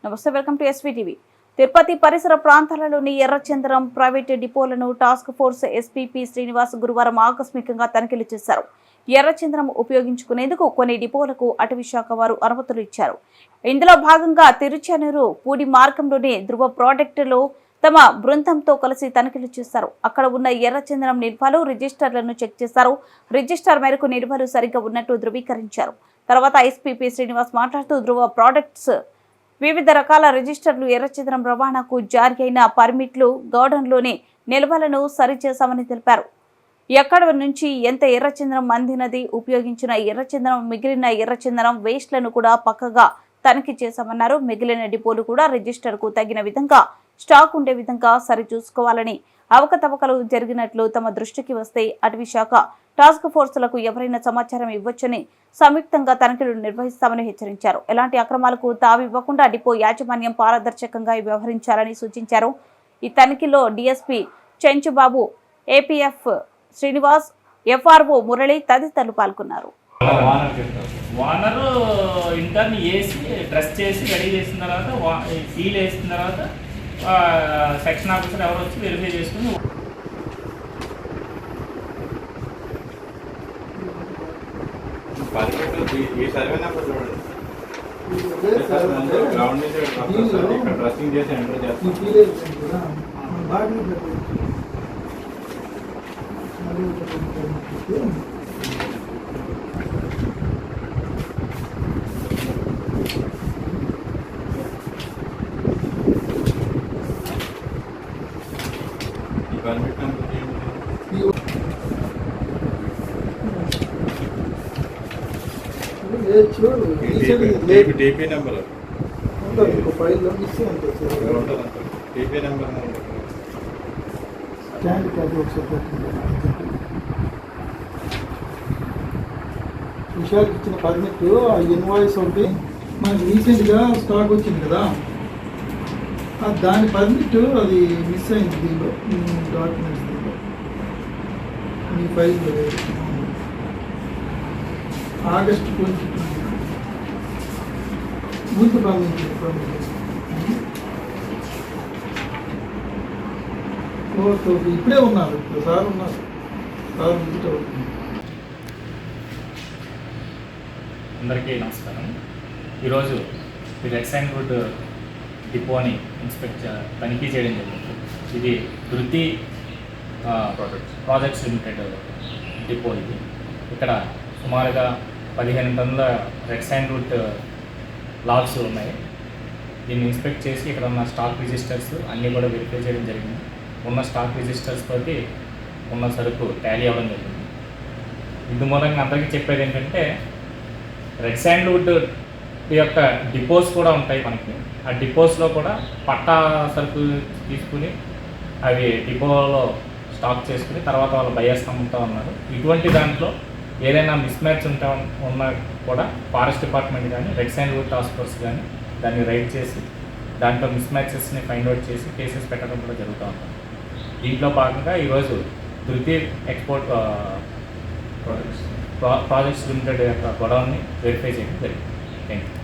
నమస్తే, welcome to ఎస్వీటీవీ. Tirupati పరిసర ప్రాంతాలలోని ఎర్రచందనం ప్రైవేటు డిపోలను టాస్క్ ఫోర్స్ ఎస్పీపీ శ్రీనివాస్ గురువారం ఆకస్మికంగా తనిఖీలు చేశారు. ఎర్రచందనం ఉపయోగించుకునేందుకు కొన్ని డిపోలకు అటవీ శాఖ వారు అనుమతులు ఇచ్చారు. ఇందులో భాగంగా తిరుచానూరు పూడి మార్గంలోని ధృవ ప్రాజెక్టులో తమ బృందంతో కలిసి తనిఖీలు చేశారు. అక్కడ ఉన్న ఎర్రచందనం నిల్వలు రిజిస్టర్లను చెక్ చేశారు. రిజిస్టర్ మేరకు నిల్వలు సరిగ్గా ఉన్నట్టు ధృవీకరించారు. తర్వాత ఎస్పీపీ శ్రీనివాస్ మాట్లాడుతూ ధృవ ప్రాజెక్ట్స్ వివిధ రకాల రిజిస్టర్లు, ఎర్రచందనం రవాణాకు జారీ అయిన పర్మిట్లు, గౌడన్లోని నిల్వలను సరిచేశామని తెలిపారు. ఎక్కడ నుంచి ఎంత ఎర్రచందనం అందినది, ఉపయోగించిన ఎర్రచందనం, మిగిలిన ఎర్రచందనం వేస్ట్లను కూడా పక్కగా తనిఖీ చేశామన్నారు. మిగిలిన డిపోలు కూడా రిజిస్టర్కు తగిన విధంగా స్టాక్ ఉండే విధంగా సరిచూసుకోవాలని, అవకతవకలు జరిగినట్లు తమ దృష్టికి వస్తే అటవీ శాఖ టాస్క్ ఫోర్సులకు ఎవరైనా సమాచారం ఇవ్వొచ్చని సంయుక్తంగా తనిఖీలు నిర్వహిస్తామని హెచ్చరించారు. ఎలాంటి అక్రమాలకు తావివ్వకుండా డిపో యాజమాన్యం పారదర్శకంగా వ్యవహరించాలని సూచించారు. ఈ తనిఖీలో DSP Chenchubabu, APF Srinivas, FRO Murali తదితరులు పాల్గొన్నారు. వానరు ఇంటర్ని వేసి డ్రెస్ చేసి రెడీ చేసిన తర్వాత సీల్ వేసిన తర్వాత సెక్షన్ ఆఫీసర్ ఎవరు వచ్చి వెరిఫై చేసుకుని గ్రౌండ్ నుంచి డ్రెస్సింగ్ చేసి ఎంటర్ చేస్తాం. టీపీ నెంబర్ టీపీ నెంబర్ విషయాలకు ఇచ్చిన పర్మిట్, ఆ ఇన్వాయిస్ ఒకటి మనకి రీసెంట్గా స్టాక్ వచ్చింది కదా, దాని పర్మిట్ అది మిస్ అయింది. దీనిలో డాక్యుమెంట్స్ దీనిలో మీ ఫైల్ ఆగస్టు 20 ముందు పంపించింది. ఇప్పుడే ఉన్నారు, ఇప్పుడు సార్ ఉన్నారు, సార్ విజిట్ అవుతుంది. అందరికీ నమస్కారం. ఈరోజు ఈ రెడ్ సైన్ వుడ్ డిపోని తనిఖీ చేయడం జరిగింది. ఇది ధృతి ప్రాజెక్ట్స్ లిమిటెడ్ డిపో. ఇది ఇక్కడ సుమారుగా 15 టన్నుల రెడ్ సైన్ వుడ్ లాగ్స్ ఉన్నాయి. దీన్ని ఇన్స్పెక్ట్ చేసి ఇక్కడ ఉన్న స్టాక్ రిజిస్టర్స్ అన్నీ కూడా వెరిఫై చేయడం జరిగింది. ఉన్న స్టాక్ రిజిస్టర్స్ తోటి ఉన్న సరుకు టాలీ అవ్వడం జరిగింది. ఇందు మూలంగా అందరికీ చెప్పేది ఏంటంటే, రెడ్ శాండ్వుడ్ యొక్క డిపోస్ కూడా ఉంటాయి మనకి. ఆ డిపోస్లో కూడా పట్టా సరుకు తీసుకుని అవి డిపోలో స్టాక్ చేసుకుని తర్వాత వాళ్ళు బయర్స్ అమ్ముతూ ఉన్నారు. ఇటువంటి దాంట్లో ఏదైనా మిస్ మ్యాచ్ ఉన్నా కూడా ఫారెస్ట్ డిపార్ట్మెంట్ కానీ రెడ్ శాండ్వుడ్ టాస్క్ ఫోర్స్ కానీ దాన్ని రైడ్ చేసి దాంట్లో మిస్ మ్యాచెస్ని ఫైండ్ అవుట్ చేసి కేసెస్ పెట్టడం కూడా జరుగుతూ ఉంటుంది. దీంట్లో భాగంగా ఈరోజు ధృతి ఎక్స్పోర్ట్ ప్రాజెక్ట్స్ లిమిటెడ్ యొక్క గొడవని వెరిఫై చేయడం జరిగింది. Thank you.